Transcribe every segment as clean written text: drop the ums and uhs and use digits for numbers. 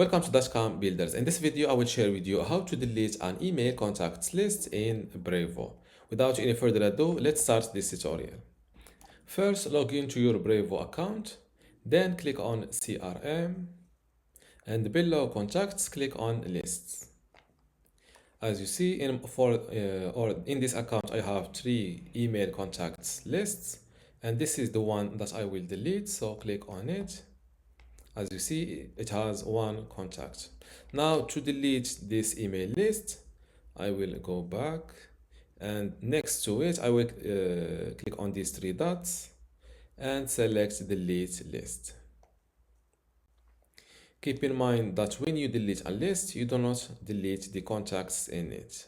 Welcome to dotcom Builders. In this video, I will share with you how to delete an email contacts list in Brevo. Without any further ado, let's start this tutorial. First, log into your Brevo account, then click on CRM, and below contacts, click on lists. As you see, in this account, I have 3 email contacts lists, and this is the one that I will delete, so click on it. As you see, it has 1 contact. Now to delete this email list, I will go back, and next to it I will click on these 3 dots and select delete list. Keep in mind that when you delete a list, you do not delete the contacts in it.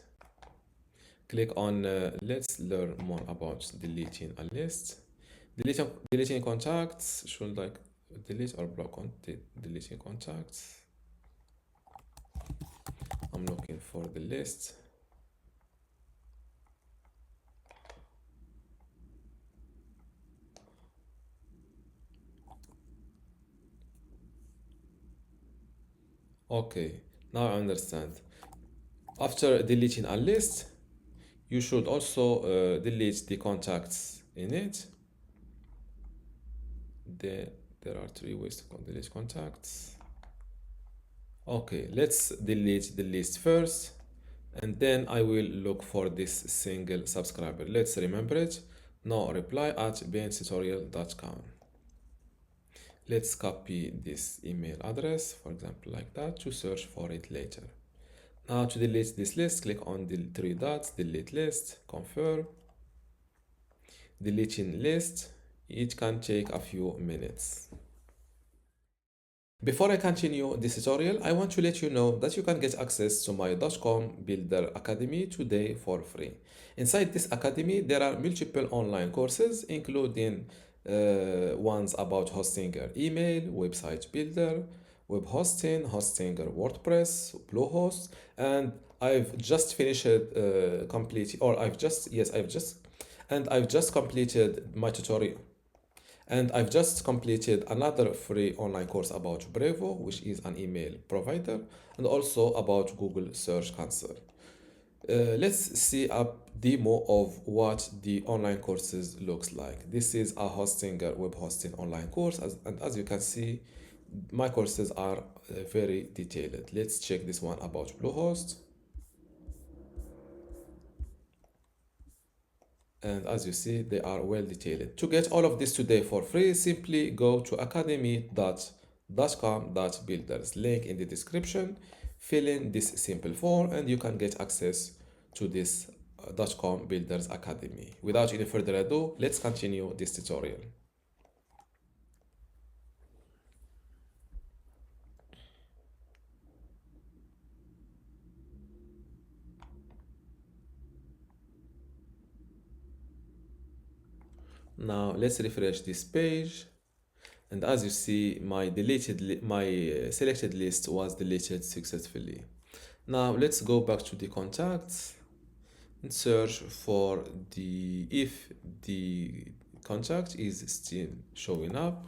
Click on let's learn more about deleting a list. Deleting contacts should like delete or block on deleting contacts. I'm looking for the list. Okay, now I understand. After deleting a list, you should also delete the contacts in it. There are 3 ways to delete contacts. Okay, let's delete the list first, and then I will look for this single subscriber. Let's remember it. No reply at bntutorial.com. Let's copy this email address, for example, like that, to search for it later. Now to delete this list, click on the 3 dots, delete list, confirm. Deleting list, it can take a few minutes. Before I continue this tutorial, I want to let you know that you can get access to my dotcom Builder Academy today for free. Inside this academy, there are multiple online courses, including ones about hosting your email, website builder, web hosting, hosting your WordPress, Bluehost, and I've just finished I've just completed my tutorial. And I've just completed another free online course about Brevo, which is an email provider, and also about Google Search Console. Let's see a demo of what the online courses looks like. This is a web hosting online course, and as you can see, my courses are very detailed. Let's check this one about Bluehost. And as you see, they are well detailed. To get all of this today for free, simply go to academy.dotcom.builders, link in the description. Fill in this simple form and you can get access to this dotcom Builders Academy. Without any further ado, let's continue this tutorial. Now let's refresh this page, and as you see, my selected list was deleted successfully. Now let's go back to the contacts and search for if the contact is still showing up.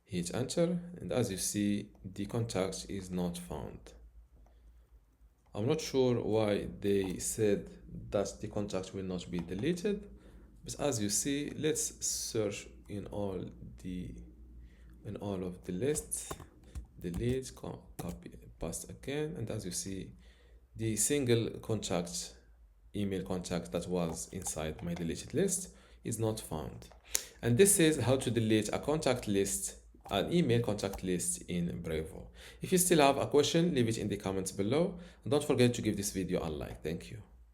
Hit enter, and as you see, the contact is not found. I'm not sure why they said that the contact will not be deleted. But as you see, let's search in all of the lists, delete, copy, paste again, and as you see, the single email contact that was inside my deleted list is not found. And this is how to delete an email contact list in Brevo. If you still have a question, leave it in the comments below, and don't forget to give this video a like. Thank you.